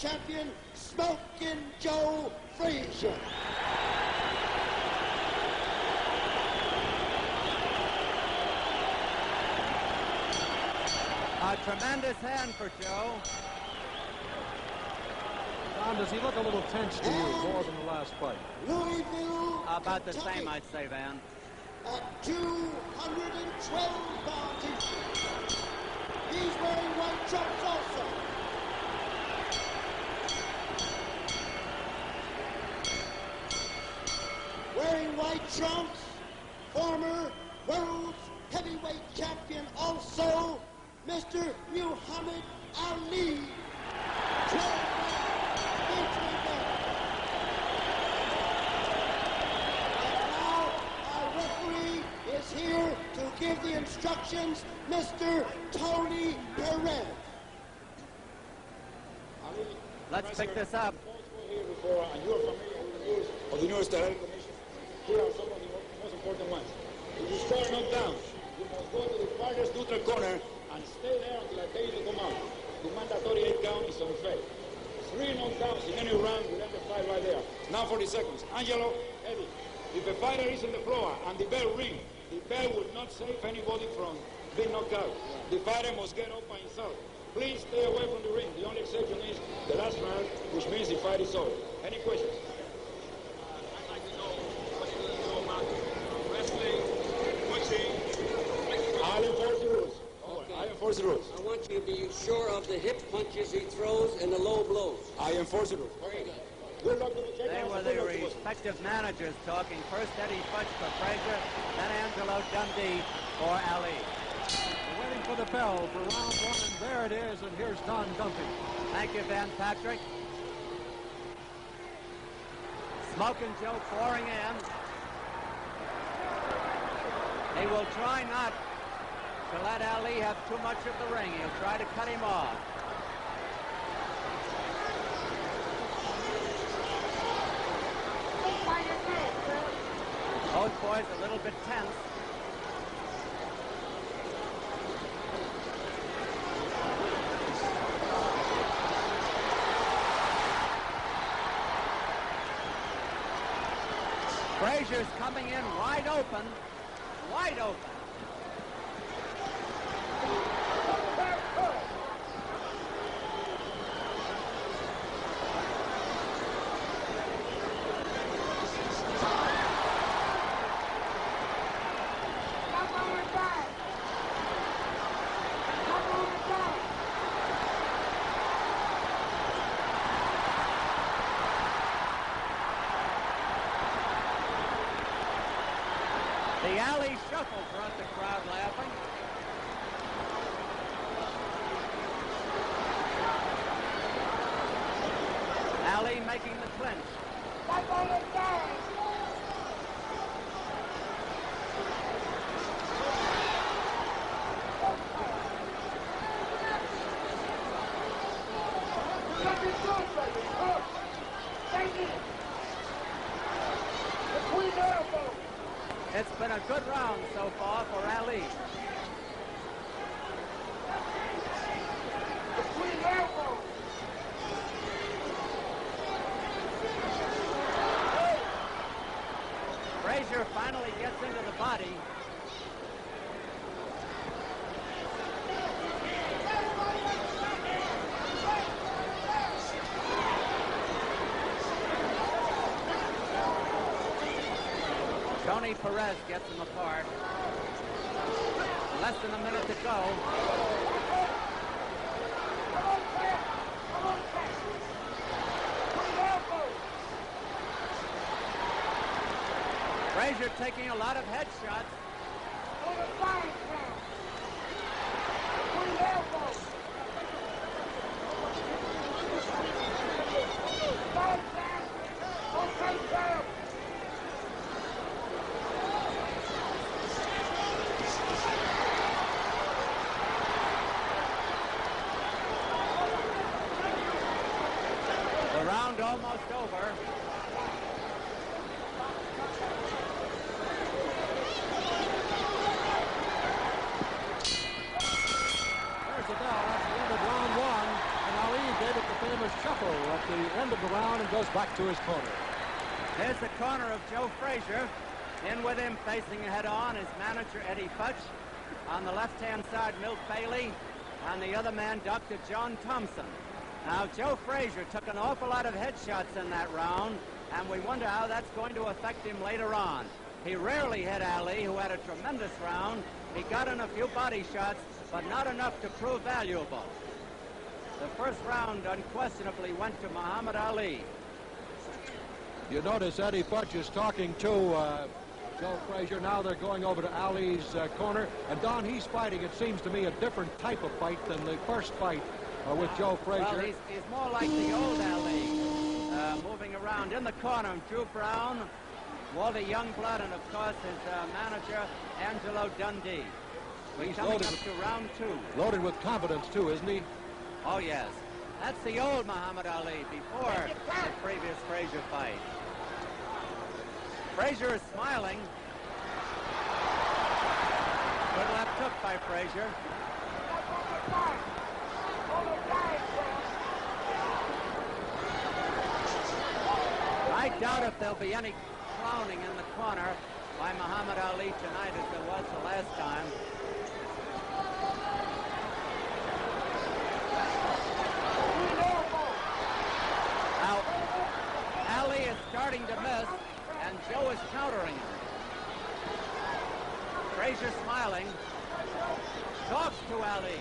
champion, Sport-Boximg-Joe Frazier. A tremendous hand for Joe. Tom, does he look a little tense to you more than the last fight? Louisville, About the Kentucky, same, I'd say, Van. at 212 pounds each. He's wearing white trunks also. Wearing white trunks, former world's heavyweight champion also, Mr. Muhammad Ali. 12-round victory belt. And now our referee is here to give the instructions, Mr. Tony Perez. Let's pick this up. Here before, and you are familiar with the rules of the New Steroid Commission. Here are some of the most important ones. If you score knockdowns, you must go to the farthest neutral corner and stay there until I tell you to come out. The mandatory 8 count is unfair. 3 knockdowns in any round will end the fight right there. Now 40 seconds. Angelo, Eddie, if a fighter is on the floor and the bell rings, the bell will not save anybody from being knocked out. The fighter must get up by himself. Please stay away from the ring. The only exception is the last round, which means the fight is over. Any questions? I'd like to know what you know about wrestling, pushing. I'll enforce the rules. Okay. I enforce the rules. I want you to be sure of the hip punches he throws and the low blows. I enforce the rules. Very good. Good luck to the check. They were the respective managers talking. First Eddie Futch for Frazier, then Angelo Dundee for Ali. We're waiting for the bell for round 1, and there it is, and here's Don Dumpy. Thank you, Van Patrick. Smoking Joe pouring in. He will try not to let Ali have too much of the ring. He'll try to cut him off. Both boys a little bit tense. Frazier's coming in wide open, wide open. The alley shuffle brought the crowd laughing. Ali making the clinch. It's been a good round so far for Ali. Frazier finally gets into the body. Tony Perez gets him apart. Less than a minute to go. Frazier taking a lot of headshots. The round almost over. There's the bell. That's the end of round 1, and Ali gave it the famous chuckle the end of the round and goes back to his corner. Here's the corner of Joe Frazier. In with him, facing head-on, is manager Eddie Futch. On the left-hand side, Milt Bailey. And the other man, Dr. John Thompson. Now, Joe Frazier took an awful lot of headshots in that round, and we wonder how that's going to affect him later on. He rarely hit Ali, who had a tremendous round. He got in a few body shots, but not enough to prove valuable. The first round unquestionably went to Muhammad Ali. You notice Eddie Futch is talking to Joe Frazier. Now they're going over to Ali's corner. And Don, he's fighting, it seems to me, a different type of fight than the first fight with Joe Frazier. Well, he's more like the old Ali, moving around in the corner. Drew Brown, Walter Youngblood, and of course his manager, Angelo Dundee. We're coming up to round 2. Loaded with confidence, too, isn't he? Oh, yes. That's the old Muhammad Ali before the previous Frazier fight. Frazier is smiling. Good left hook by Frazier. I doubt if there'll be any clowning in the corner by Muhammad Ali tonight as there was the last time. Now, Ali is starting to miss, and Joe is countering him. Frazier smiling, talks to Ali.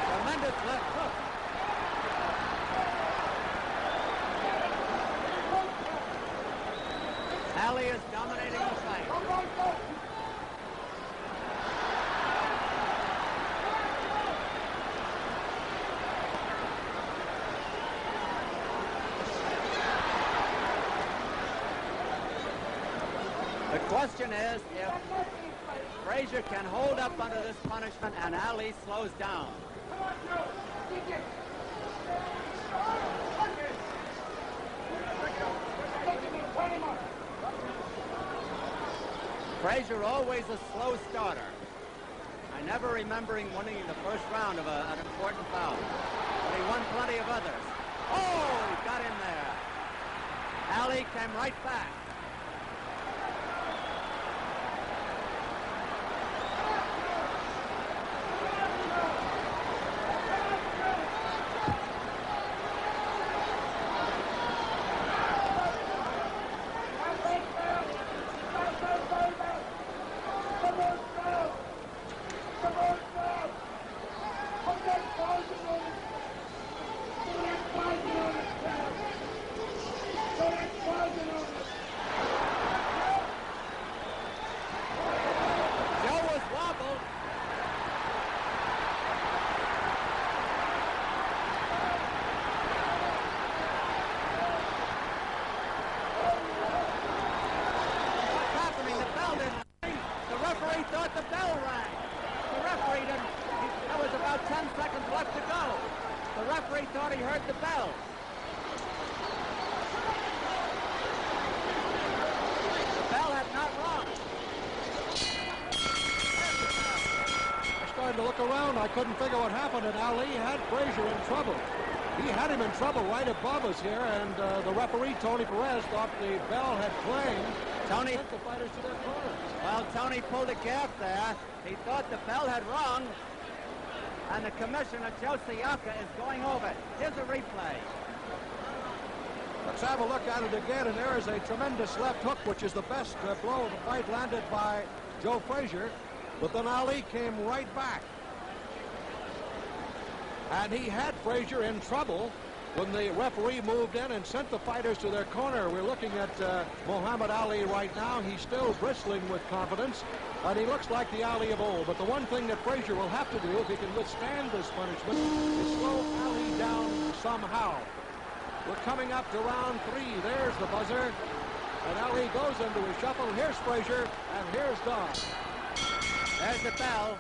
Tremendous left hook. Ali is dominating the fight. The question is if Frazier can hold up under this punishment and Ali slows down. Frazier always a slow starter. I never remember him winning the first round of an important bout. But he won plenty of others. Oh, he got in there. Ali came right back. To look around, I couldn't figure what happened, and Ali had Frazier in trouble. He had him in trouble right above us here, and the referee, Tony Perez, thought the bell had clanged. Tony sent the fighters to their corners. Well, Tony pulled a gap there. He thought the bell had rung, and the commissioner, Joe Siaka, is going over. Here's a replay. Let's have a look at it again, and there is a tremendous left hook, which is the best blow of the fight landed by Joe Frazier. But then Ali came right back. And he had Frazier in trouble when the referee moved in and sent the fighters to their corner. We're looking at Muhammad Ali right now. He's still bristling with confidence, and he looks like the Ali of old. But the one thing that Frazier will have to do, if he can withstand this punishment, is slow Ali down somehow. We're coming up to round 3. There's the buzzer. And Ali goes into a shuffle. Here's Frazier, and here's Don. There's the bell.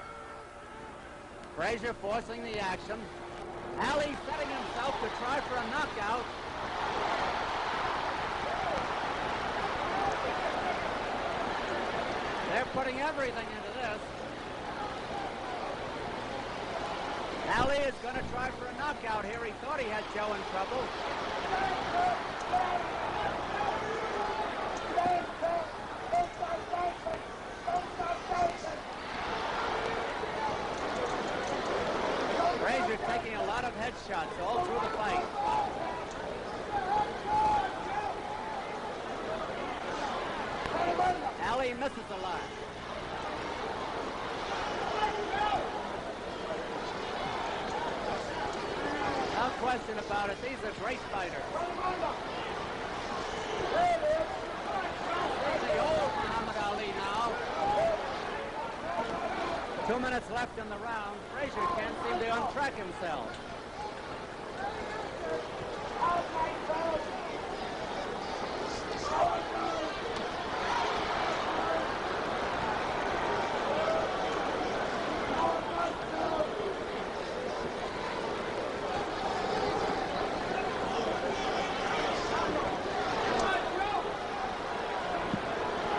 Frazier forcing the action. Ali setting himself to try for a knockout. They're putting everything into this. Ali is going to try for a knockout here. He thought he had Joe in trouble. Frazier taking a lot of headshots all through the fight. Ali misses a lot. No question about it. These are great fighters. The old Muhammad Ali now. 2 minutes left in the round. Frazier can't seem to untrack himself.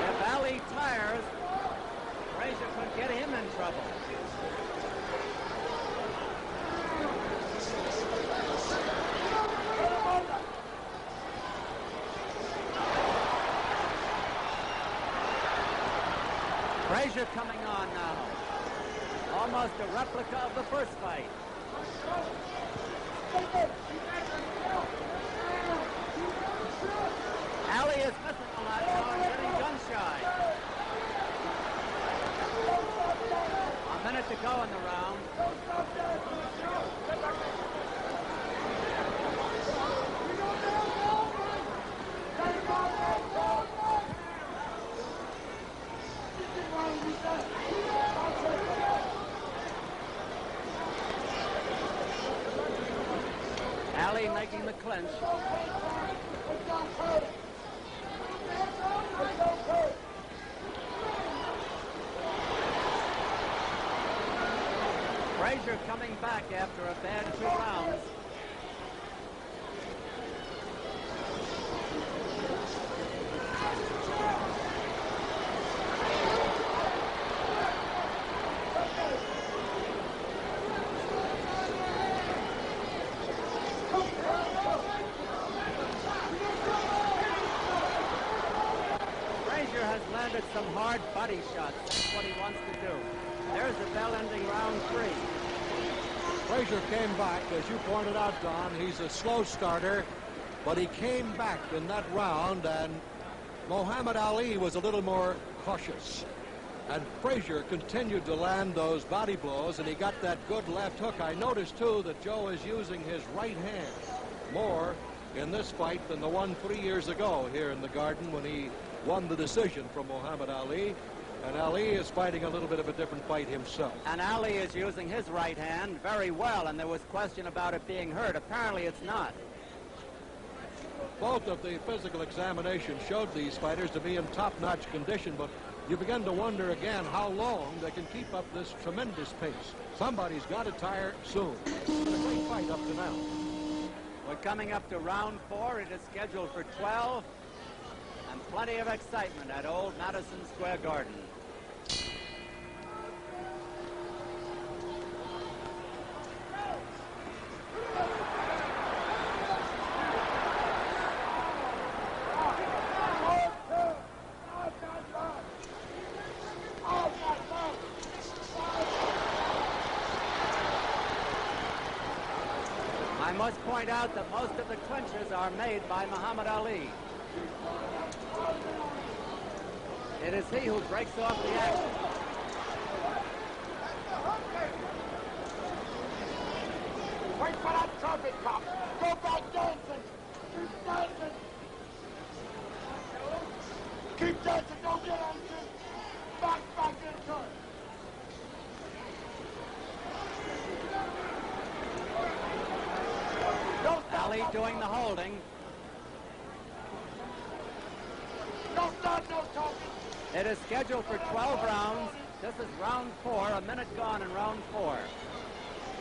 If Ali tires, Frazier could get him in trouble. Frazier coming on now. Almost a replica of the first fight. Ali is missing a lot now and getting gun shy. A minute to go in the round. Ali making the clinch. Frazier coming back after a bad 2 rounds. Frazier has landed some hard body shots. That's what he wants to do. There's the bell ending round 3. Frazier came back, as you pointed out, Don. He's a slow starter, but he came back in that round, and Muhammad Ali was a little more cautious. And Frazier continued to land those body blows, and he got that good left hook. I noticed, too, that Joe is using his right hand more in this fight than the one 3 years ago here in the Garden when he won the decision from Muhammad Ali. And Ali is fighting a little bit of a different fight himself. And Ali is using his right hand very well, and there was question about it being hurt. Apparently it's not. Both of the physical examinations showed these fighters to be in top-notch condition, but you begin to wonder again how long they can keep up this tremendous pace. Somebody's got to tire soon. It's been a great fight up to now. We're coming up to round 4. It is scheduled for 12, and plenty of excitement at old Madison Square Garden. I must point out that most of the clinches are made by Muhammad Ali. It is he who breaks off the action. Wait for that traffic cop. Go back dancing. Keep dancing. Keep dancing. Don't get anxious. Back into it. Ali doing the holding. No start, no talking. It is scheduled for 12 rounds. This is round 4, a minute gone in round 4.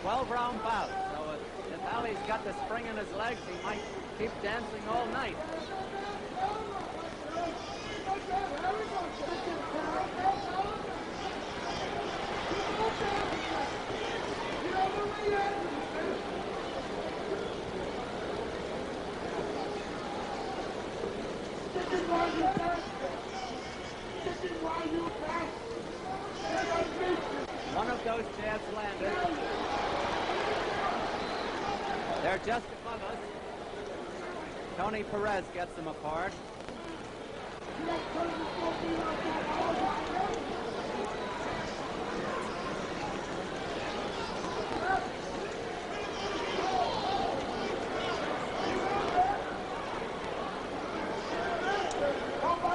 12-round bout, so if Ali's got the spring in his legs, he might keep dancing all night. One of those jabs landed. They're just above us. Tony Perez gets them apart.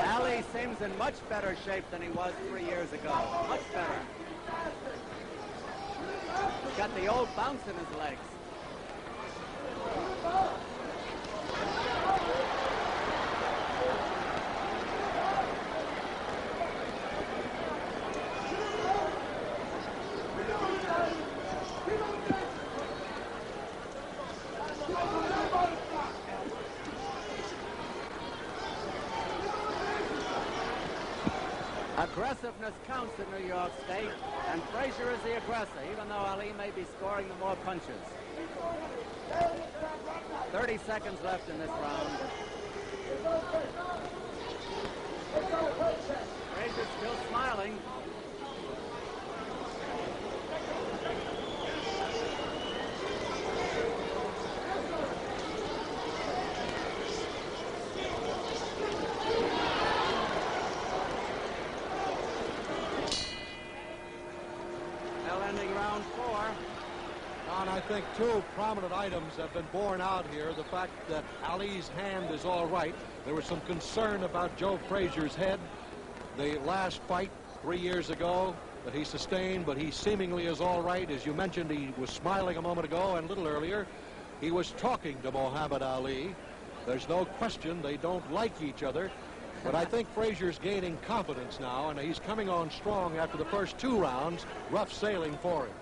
Ali seems in much better shape than he was 3 years ago. Much better. He's got the old bounce in his legs. Aggressiveness counts in New York State, and Frazier is the aggressor, even though Ali may be scoring the more punches. 30 seconds left in this round. Frazier's still smiling. I think two prominent items have been borne out here. The fact that Ali's hand is all right. There was some concern about Joe Frazier's head. The last fight 3 years ago that he sustained, but he seemingly is all right. As you mentioned, he was smiling a moment ago, and a little earlier, he was talking to Muhammad Ali. There's no question they don't like each other, but I think Frazier's gaining confidence now, and he's coming on strong after the first 2 rounds. Rough sailing for him.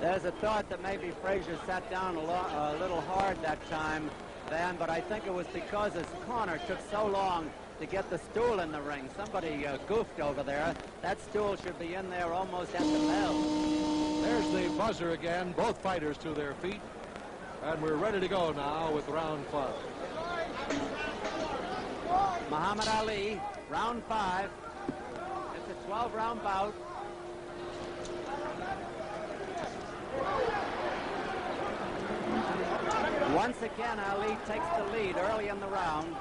There's a thought that maybe Frazier sat down a little hard that time, Van, but I think it was because his corner took so long to get the stool in the ring. Somebody goofed over there. That stool should be in there almost at the bell. There's the buzzer again. Both fighters to their feet. And we're ready to go now with round 5. Muhammad Ali, round 5. It's a 12-round bout. Once again, Ali takes the lead early in the round.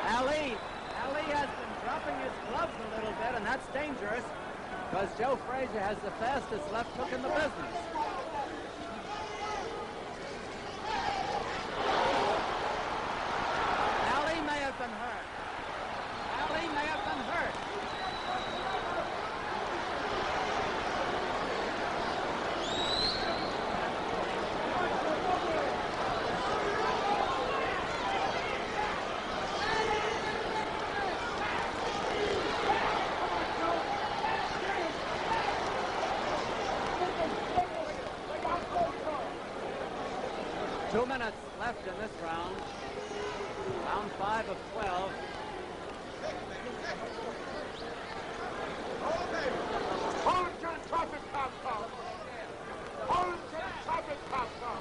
Ali has been dropping his gloves a little bit, and that's dangerous because Joe Frazier has the fastest left hook in the business. Ali may have been hurt. Ali may have been hurt. Two minutes left in this round. Round 5 of 12. Hold it to the traffic cop car. Hold it to the traffic cop car.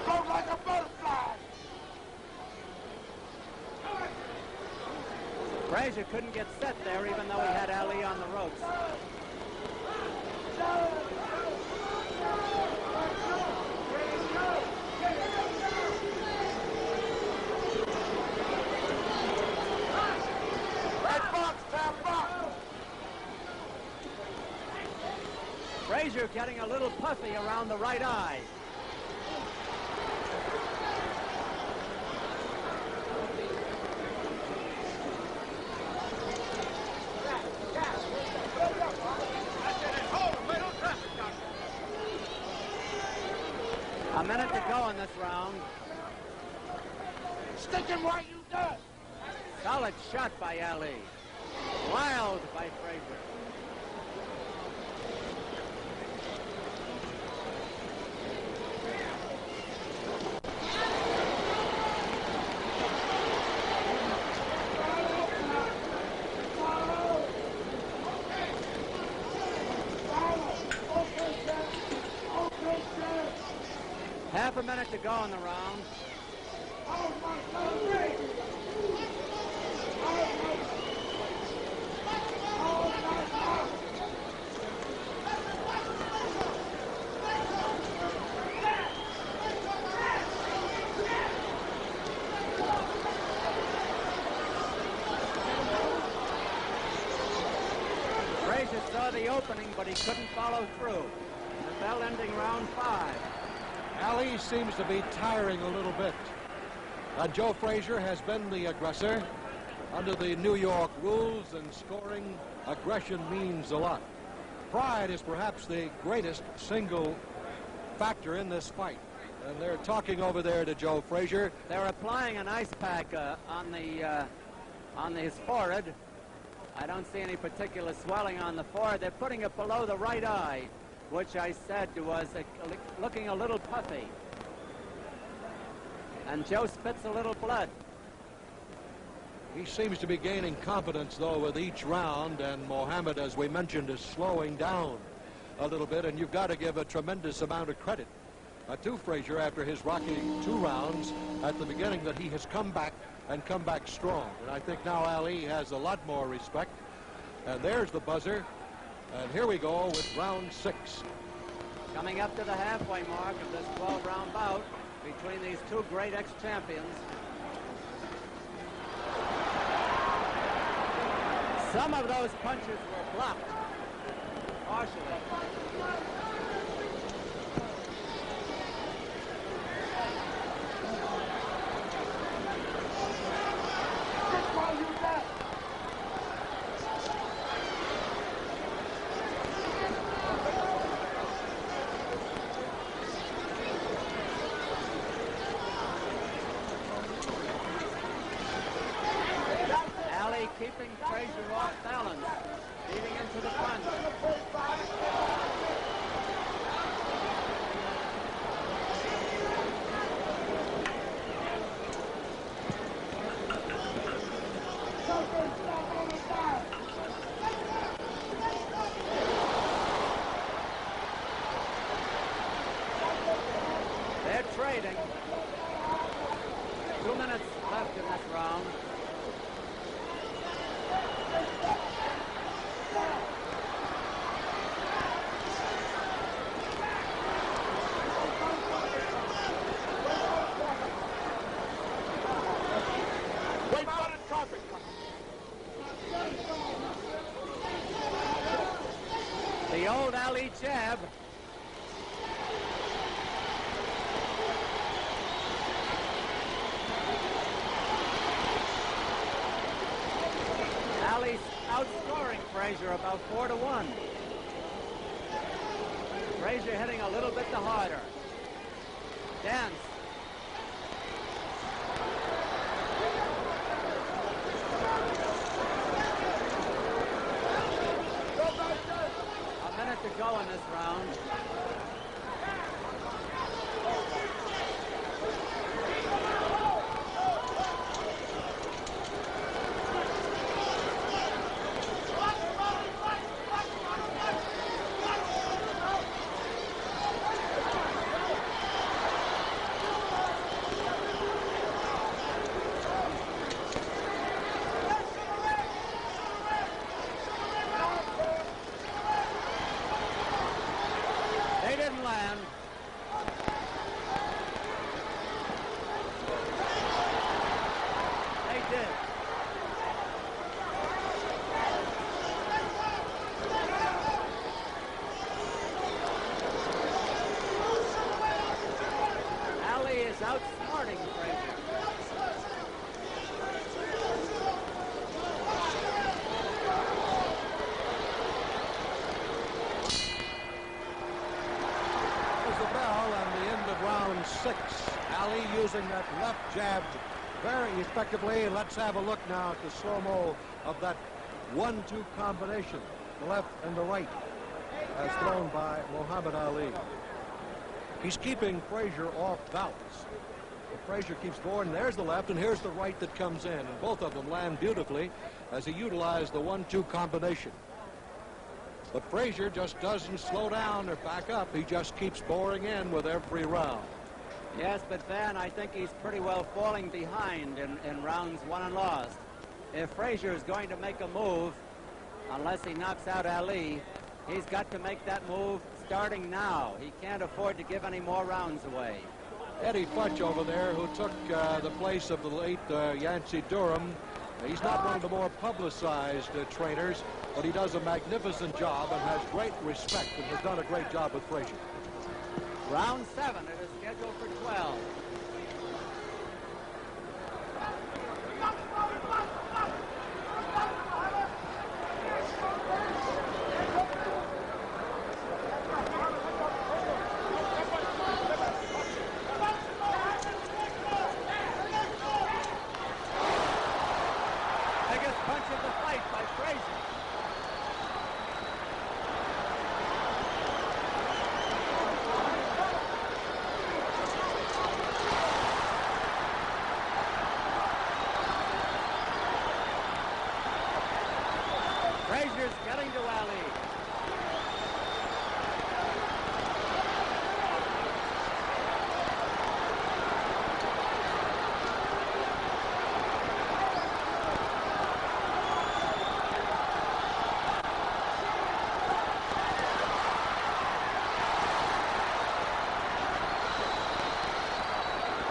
Go like a butterfly. Frazier couldn't get set there even though he had Ali on the ropes. Frazier getting a little puffy around the right eye. A minute to go in this round. Stick him right, you done. Solid shot by Ali. Wild by Frazier. Half a minute to go in the round. Frazier saw the opening, but he couldn't follow through. The bell ending round 5. Ali seems to be tiring a little bit. Joe Frazier has been the aggressor. Under the New York rules and scoring, aggression means a lot. Pride is perhaps the greatest single factor in this fight. And they're talking over there to Joe Frazier. They're applying an ice pack on his forehead. I don't see any particular swelling on the forehead. They're putting it below the right eye, which I said was looking a little puffy. And Joe spits a little blood. He seems to be gaining confidence, though, with each round, and Mohamed, as we mentioned, is slowing down a little bit, and you've got to give a tremendous amount of credit to Frazier after his rocky 2 rounds at the beginning, that he has come back and come back strong. And I think now Ali has a lot more respect. And there's the buzzer. And here we go with round 6. Coming up to the halfway mark of this 12-round bout between these two great ex-champions. Some of those punches were blocked, partially. Keeping Frazier off balance, leading into the punch. They're trading. 2 minutes left in this round. The old Ali jab. Ali's outscoring Frazier about 4-1. Frazier hitting a little bit the harder. Dance. A minute to go in this round. They didn't land. They did. Ali is outsmarting Frazier. 6. Ali using that left jab very effectively. Let's have a look now at the slow-mo of that 1-2 combination, the left and the right, as thrown by Muhammad Ali. He's keeping Frazier off balance. Frazier keeps going. There's the left, and here's the right that comes in. And both of them land beautifully as he utilized the 1-2 combination. But Frazier just doesn't slow down or back up. He just keeps boring in with every round. Yes, but Van, I think he's pretty well falling behind in rounds won and lost. If Frazier is going to make a move, unless he knocks out Ali, he's got to make that move starting now. He can't afford to give any more rounds away. Eddie Futch over there, who took the place of the late Yancey Durham. He's not one of the more publicized trainers, but he does a magnificent job and has great respect and has done a great job with Frazier. Round 7, it is scheduled for 12. Frazier's getting to Ali.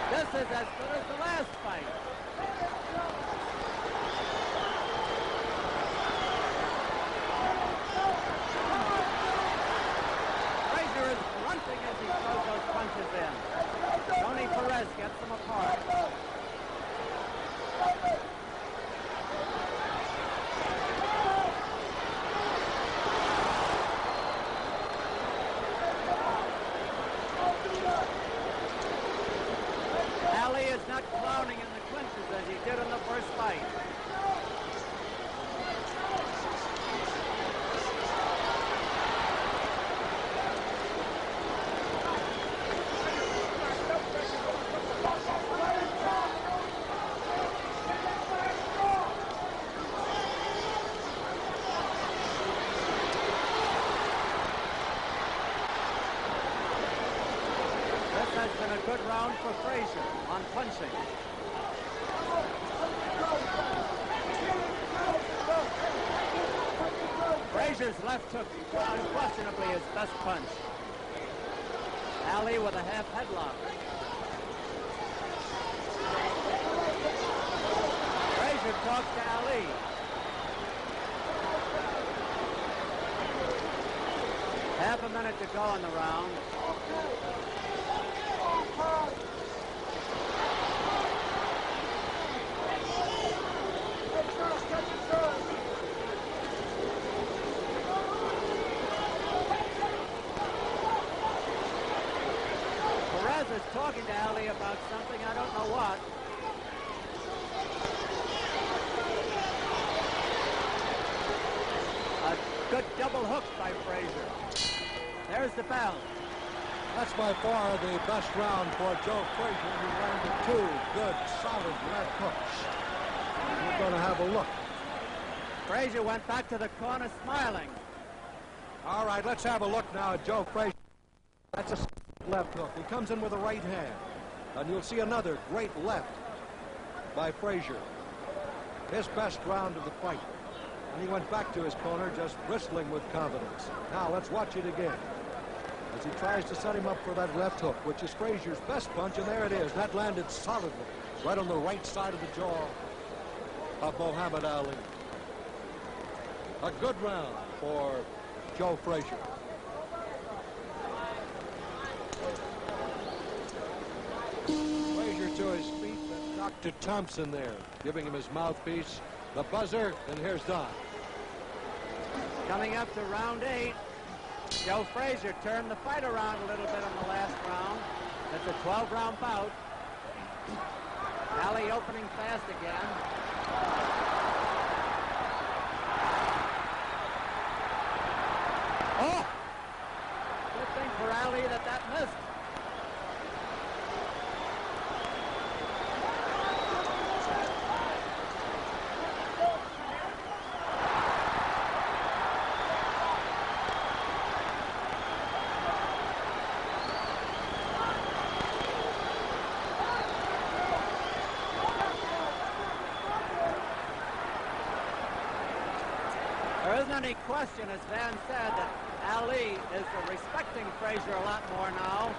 This is as good as the last fight. As he throws those punches in. Tony Perez gets them apart. Ali is not clowning in the clinches as he did in the first fight. Has been a good round for Frazier on punching. Frazier's left hook, unquestionably his best punch. Ali with a half headlock. Frazier talks to Ali. Half a minute to go in the round. Perez is talking to Ali about something, I don't know what. A good double hook by Frazier. There's the bell. That's by far the best round for Joe Frazier. He landed 2 good, solid left hooks. We're going to have a look. Frazier went back to the corner smiling. All right, let's have a look now at Joe Frazier. That's a left hook. He comes in with a right hand. And you'll see another great left by Frazier. His best round of the fight. And he went back to his corner just bristling with confidence. Now let's watch it again as he tries to set him up for that left hook, which is Frazier's best punch, and there it is. That landed solidly right on the right side of the jaw of Muhammad Ali. A good round for Joe Frazier. Frazier to his feet, and Dr. Thompson there, giving him his mouthpiece, the buzzer, and here's Don. Coming up to round 8. Joe Frazier turned the fight around a little bit in the last round. It's a 12-round bout. Ali opening fast again. Oh! Good thing for Ali that missed. There isn't any question, as Van said, that Ali is respecting Frazier a lot more now.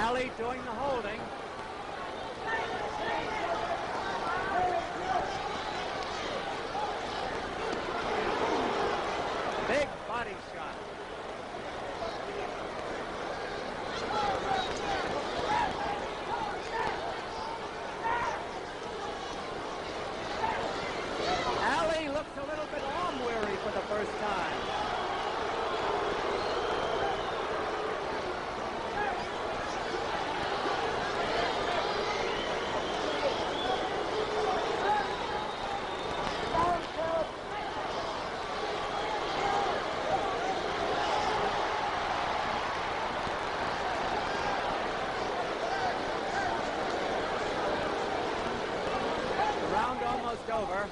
Ali doing the holding. Big body shot. Ali looks a little bit arm weary for the first time. Over.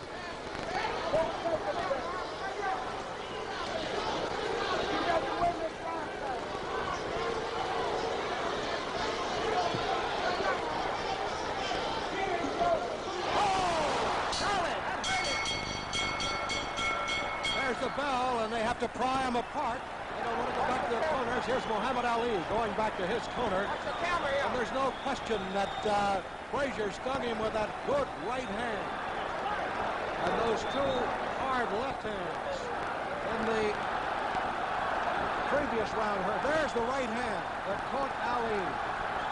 There's the bell, and they have to pry them apart. They don't want to go back to their corners. Here's Muhammad Ali going back to his corner. And there's no question that Frazier stung him with that good right hand. And those two hard left hands in the previous round. There's the right hand that caught Ali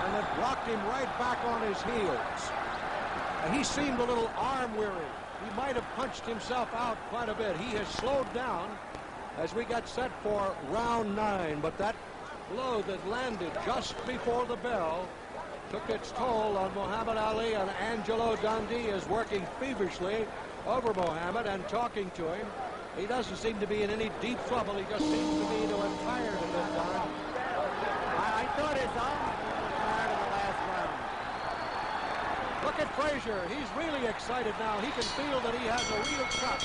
and that blocked him right back on his heels. And he seemed a little arm weary. He might have punched himself out quite a bit. He has slowed down as we got set for round 9. But that blow that landed just before the bell took its toll on Muhammad Ali, and Angelo Dundee is working feverishly over Mohamed and talking to him. He doesn't seem to be in any deep trouble. He just seems to me to have tired a bit time. I thought his arms were tired in the last round. Look at Frazier. He's really excited now. He can feel that he has a real shot.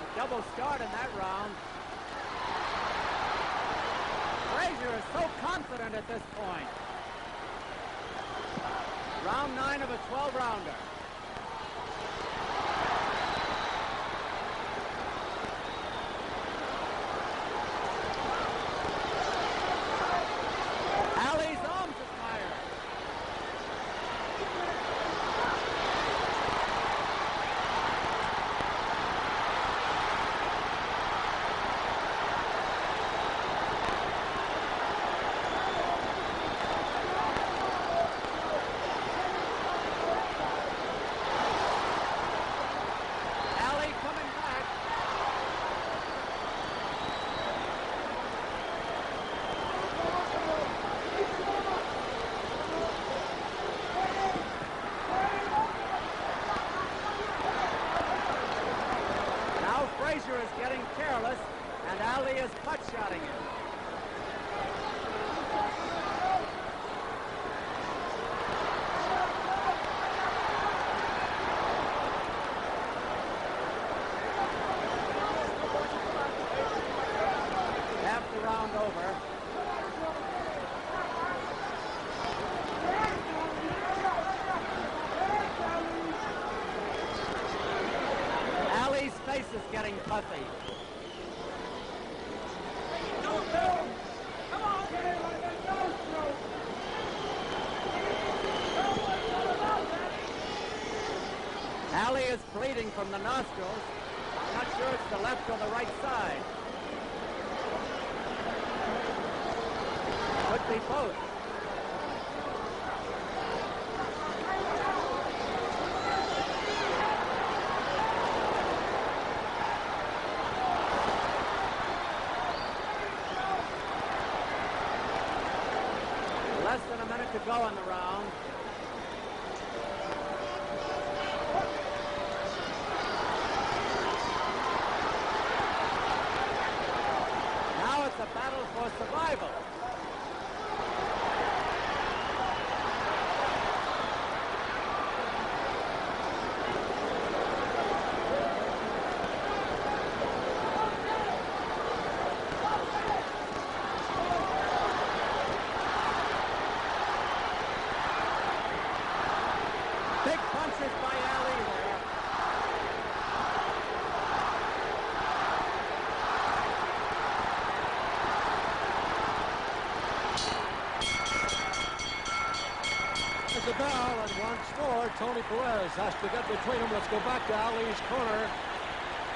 A double start in that round. Frazier is so confident at this point. Round 9 of a 12-rounder. Ali's arms are tired. scoreless, and Ali is butt-shotting him. Half the round over. Ali's face is getting puffy. Ali is bleeding from the nostrils. I'm not sure it's the left or the right side. Could be both. Less than a minute to go in the round. Now it's a battle for survival. Big punches by Ali there. There's a bell, and once more, Tony Perez has to get between them. Let's go back to Ali's corner.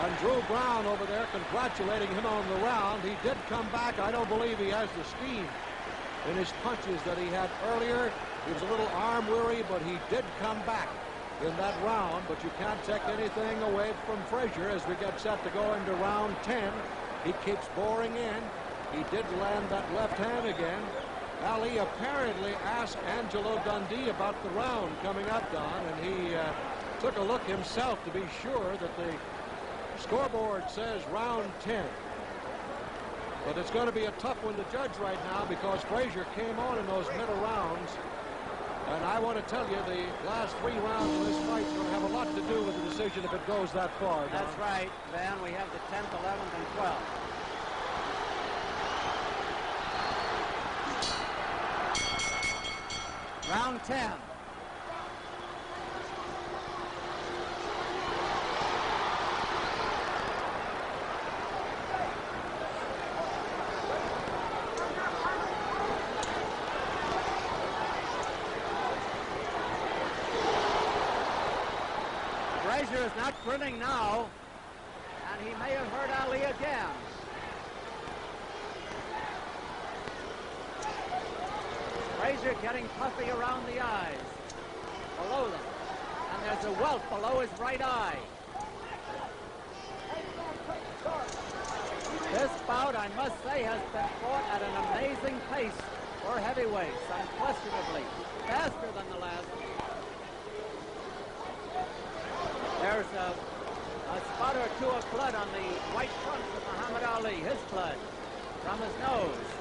And Drew Brown over there congratulating him on the round. He did come back. I don't believe he has the steam in his punches that he had earlier. He was a little arm weary, but he did come back in that round. But you can't take anything away from Frazier as we get set to go into round 10. He keeps boring in. He did land that left hand again. Ali apparently asked Angelo Dundee about the round coming up, Don, and he took a look himself to be sure that the scoreboard says round 10. But it's going to be a tough one to judge right now because Frazier came on in those middle rounds. And I want to tell you, the last 3 rounds of this fight will have a lot to do with the decision if it goes that far. Don. That's right, Van. We have the 10th, 11th, and 12th. Round 10. Frazier is not grinning now, and he may have hurt Ali again. Frazier getting puffy around the eyes, below them, and there's a welt below his right eye. This bout, I must say, has been fought at an amazing pace for heavyweights, unquestionably faster than the last. There's a spot or two of blood on the white trunks of Muhammad Ali, his blood from his nose.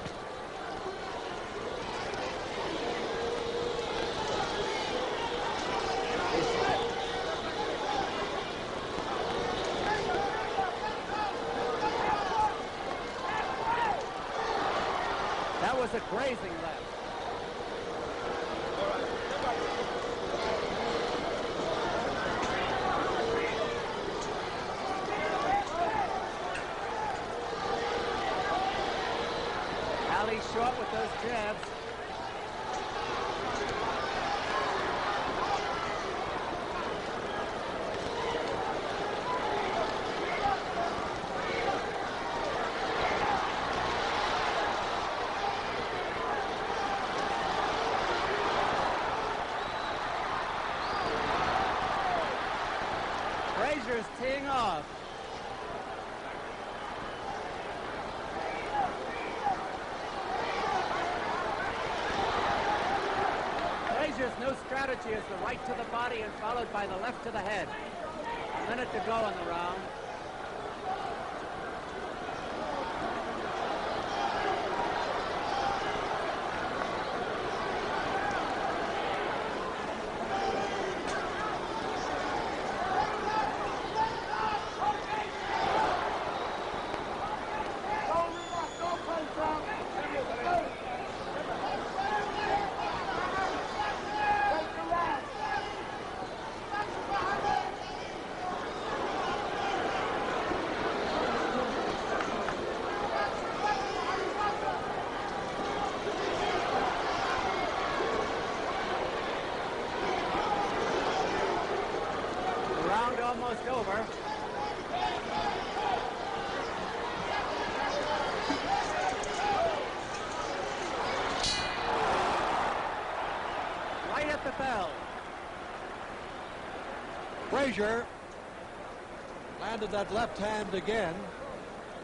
That was a grazing left. Ali short with those jabs. Frazier's teeing off. Frazier's new strategy is the right to the body and followed by the left to the head. A minute to go in the round. almost over. Right at the bell. Frazier landed that left hand again.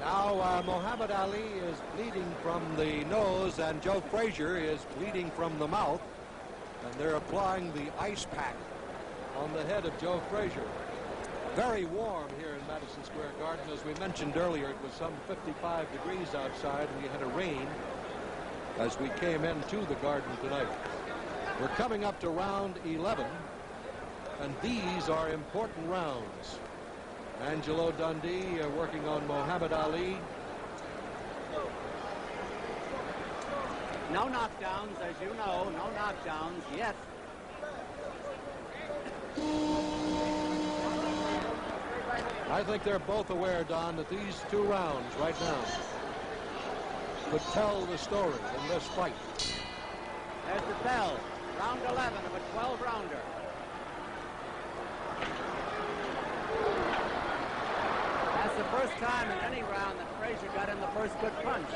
Now Muhammad Ali is bleeding from the nose and Joe Frazier is bleeding from the mouth. And they're applying the ice pack on the head of Joe Frazier. Very warm here in Madison Square Garden. As we mentioned earlier, it was some 55 degrees outside and we had a rain as we came into the garden tonight. We're coming up to round 11, and these are important rounds. Angelo Dundee working on Muhammad Ali. No knockdowns, as you know, no knockdowns yet. I think they're both aware, Don, that these 2 rounds right now could tell the story in this fight. There's the bell. Round 11 of a 12-rounder. That's the first time in any round that Frazier got in the first good punch.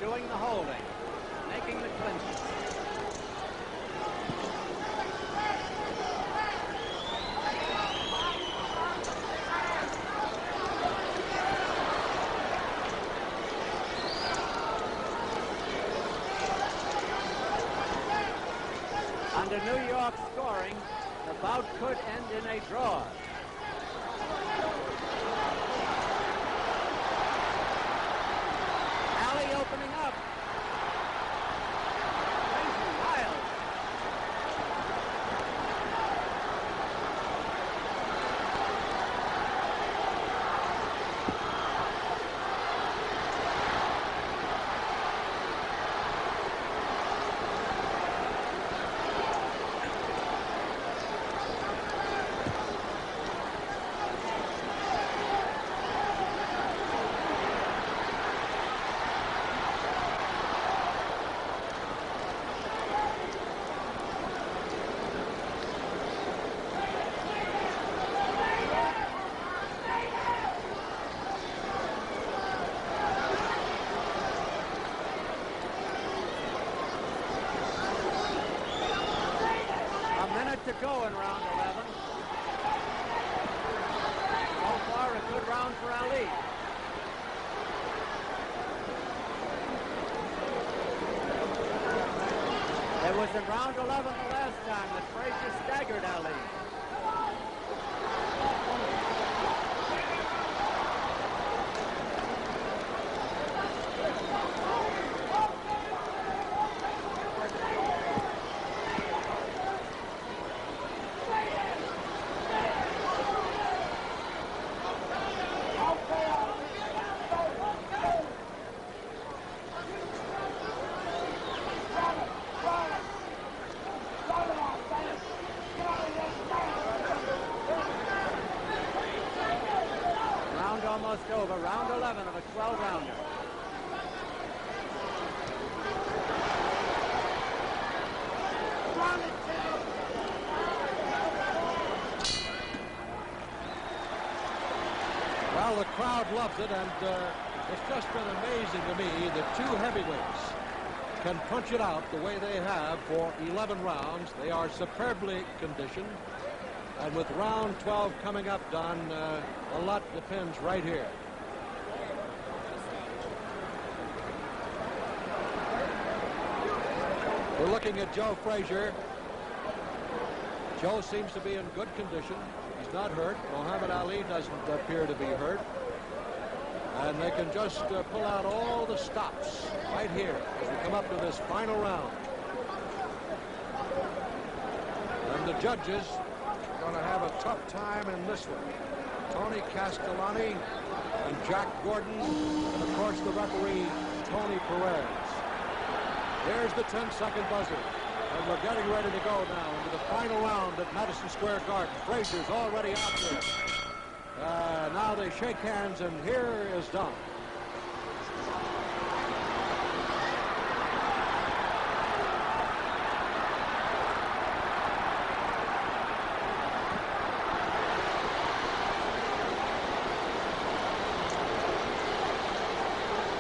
Doing the holding, making the clinches. Under New York scoring, the bout could end in a draw. Opening up. Crazy wild. To go in round 11. So far, a good round for Ali. It was in round 11 the last time that Frazier staggered Ali. Almost over. Round 11 of a 12-rounder. Well, the crowd loves it, and it's just been amazing to me that 2 heavyweights can punch it out the way they have for 11 rounds. They are superbly conditioned. And with round 12 coming up, Don, a lot depends right here. We're looking at Joe Frazier. Joe seems to be in good condition. He's not hurt. Muhammad Ali doesn't appear to be hurt. And they can just pull out all the stops right here as we come up to this final round. And the judges going to have a tough time in this one. Tony Castellani and Jack Gordon, and of course the referee Tony Perez. Here's the 10-second buzzer. And we're getting ready to go now into the final round at Madison Square Garden. Frazier's already out there. Now they shake hands, and here is Don.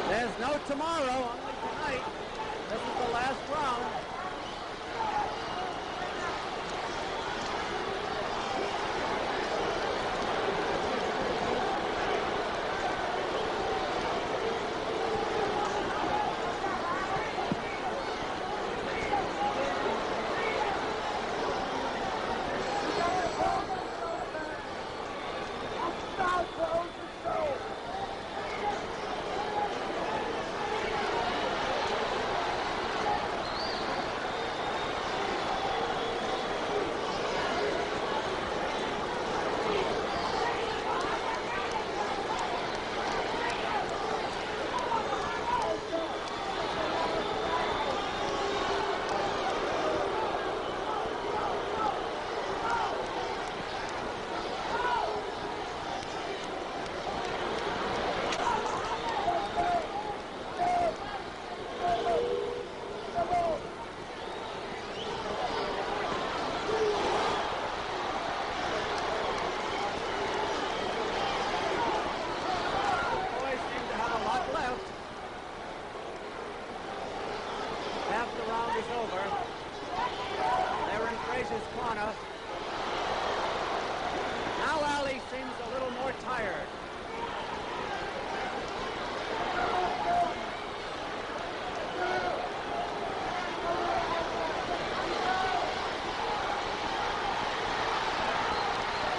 There's no tomorrow, only tonight. This is the last round.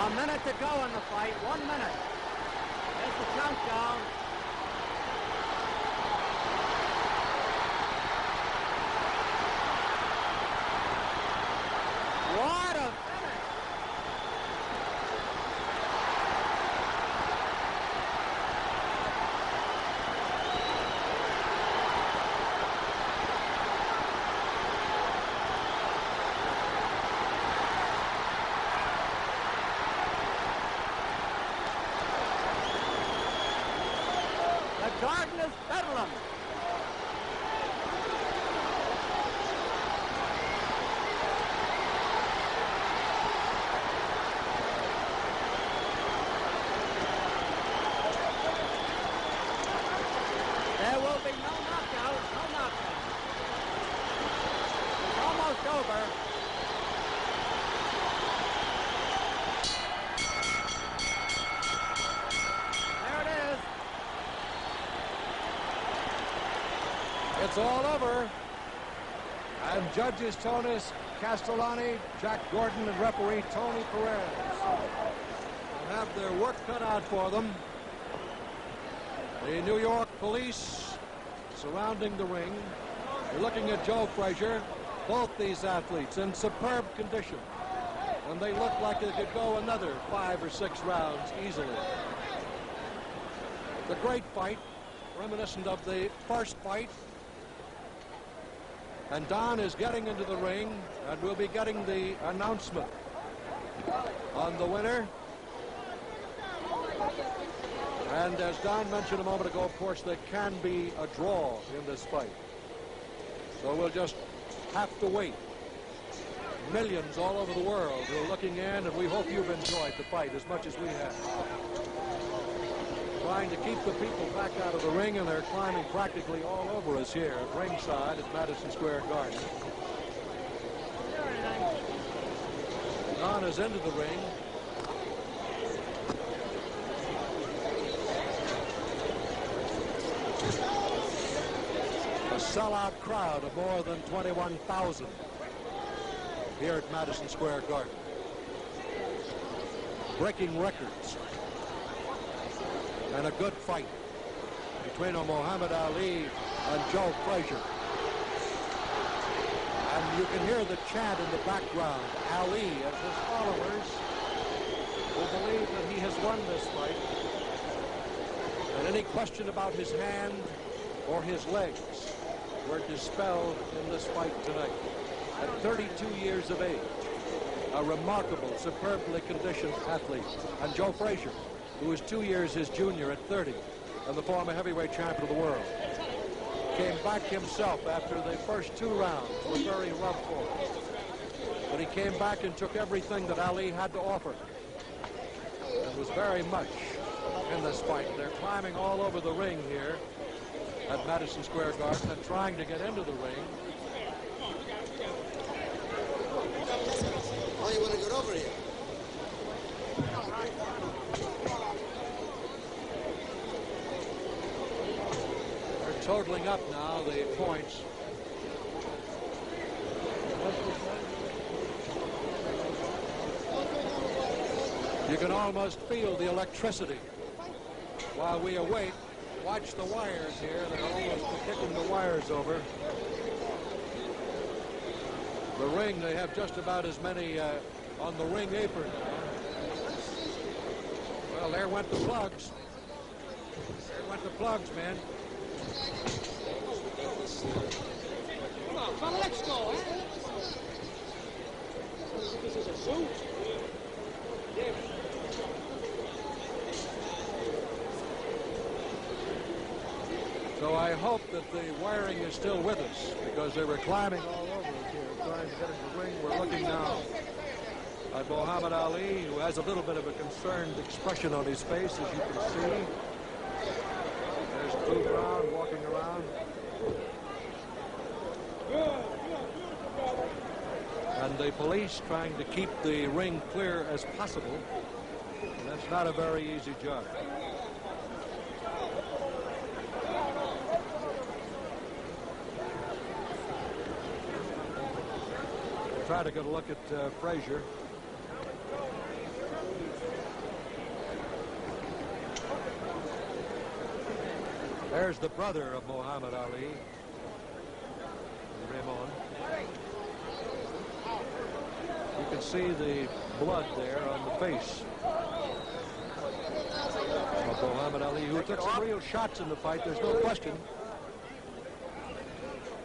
A minute to go in the fight. 1 minute. There's the countdown. What a finish. The garden is bedlam. There will be no knockout, no knockout. It's almost over. There it is. It's all over. And judges Tonis Castellani, Jack Gordon, and referee Tony Perez have their work cut out for them. The New York police surrounding the ring. You're looking at Joe Frazier. Both these athletes in superb condition. And they look like they could go another 5 or 6 rounds easily. The great fight, reminiscent of the first fight. And Don is getting into the ring, and we'll be getting the announcement on the winner. And as Don mentioned a moment ago, of course, there can be a draw in this fight. So we'll just have to wait. Millions all over the world who are looking in, and we hope you've enjoyed the fight as much as we have. Trying to keep the people back out of the ring, and they're climbing practically all over us here at ringside at Madison Square Garden. Don is into the ring. A sellout crowd of more than 21,000 here at Madison Square Garden. Breaking records. And a good fight between Muhammad Ali and Joe Frazier. And you can hear the chant in the background. Ali and his followers will believe that he has won this fight. And any question about his hand or his legs were dispelled in this fight tonight. At 32 years of age, a remarkable, superbly conditioned athlete. And Joe Frazier, who was 2 years his junior at 30 and the former heavyweight champion of the world, came back himself after the first 2 rounds were very rough for him. But he came back and took everything that Ali had to offer and was very much in this fight. They're climbing all over the ring here at Madison Square Garden and trying to get into the ring. Oh, you want to get over here? They're totaling up now the points. You can almost feel the electricity. While we await, watch the wires here. They're almost kicking the wires over. The ring, they have just about as many on the ring apron now. Well, there went the plugs. There went the plugs, man. Come on, fella, let's go, eh? This is a suit. Yeah. So I hope that the wiring is still with us, because they were climbing all over us here, trying to get into the ring. We're looking now at Muhammad Ali, who has a little bit of a concerned expression on his face, as you can see. There's Blue Brown walking around. And the police trying to keep the ring clear as possible. And that's not a very easy job. Try to get a look at Frazier. There's the brother of Muhammad Ali, Raymond. You can see the blood there on the face of Muhammad Ali, who took some real shots in the fight. There's no question.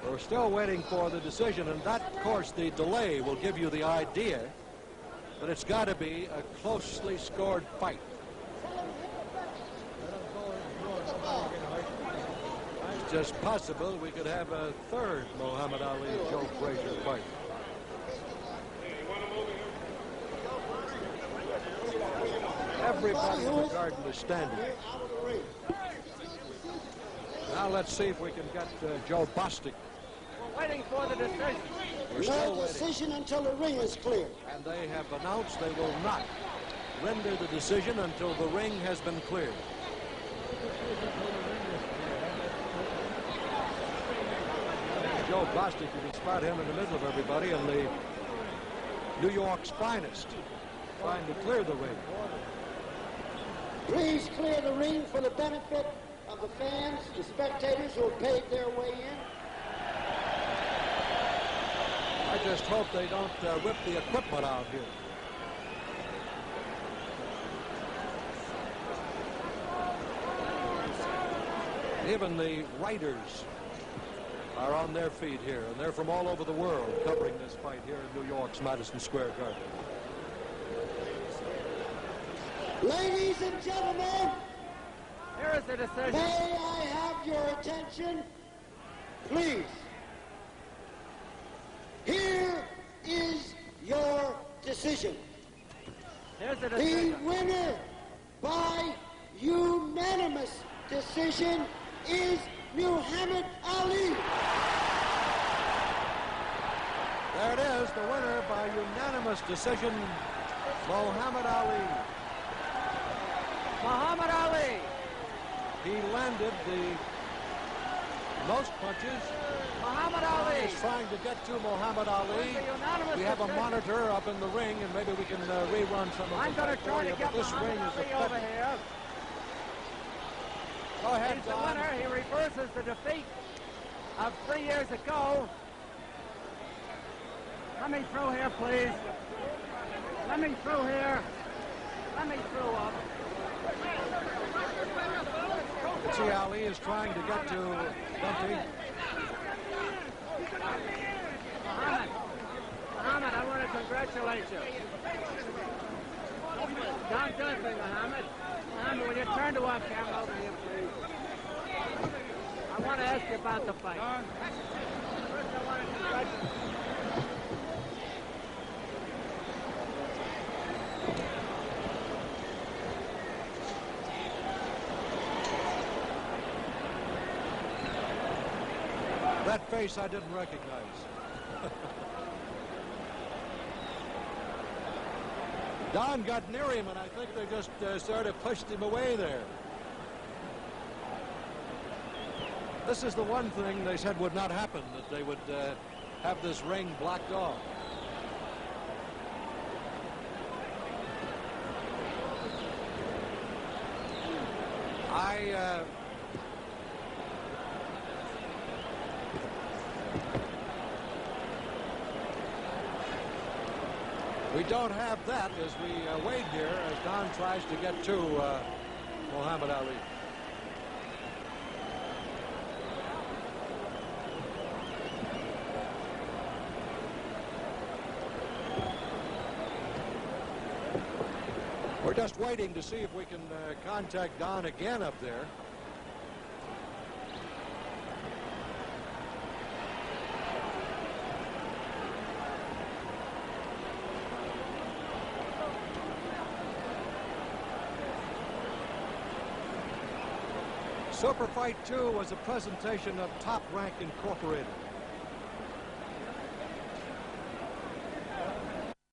We're still waiting for the decision, and that, of course, the delay will give you the idea that it's got to be a closely scored fight. It's just possible we could have a third Muhammad Ali-Joe Frazier fight. Everybody in the garden is standing. Now let's see if we can get Joe Bostic. We're waiting for the decision. We're still No decision until the ring is clear. And they have announced they will not render the decision until the ring has been cleared. Joe Bostic, you can spot him in the middle of everybody, and the New York's finest, trying to clear the ring. Please clear the ring for the benefit of the fans, the spectators who have paid their way in. I just hope they don't whip the equipment out here. Even the writers are on their feet here, and they're from all over the world covering this fight here in New York's Madison Square Garden. Ladies and gentlemen, Here is the decision. may I have your attention, please? Here is your decision. Here's the The decision. winner by unanimous decision is Muhammad Ali. There it is, the winner by unanimous decision, Muhammad Ali. Muhammad Ali. He landed the most punches. Muhammad Ali. He's trying to get to Muhammad Ali. With a unanimous We have a decision. monitor up in the ring, and maybe we can rerun some of I'm the going fight to try for to you, get but this ring Muhammad is Ali over effective. here. Go ahead, He's the Don. winner. He reverses the defeat of 3 years ago. Let me through here, please. Let me through here. Let me through up. See, Ali is trying to get to Dumpy. Mohamed, I want to congratulate you. Don't do anything, Mohamed. Mohamed, will you turn to our camera over here, please? I want to ask you about the fight. First, I want to congratulate you. That face I didn't recognize. Don got near him, and I think they just sort of pushed him away there. This is the one thing they said would not happen, that they would have this ring blocked off. We don't have that as we wait here as Don tries to get to Muhammad Ali. We're just waiting to see if we can contact Don again up there. Super Fight 2 was a presentation of Top Rank Incorporated.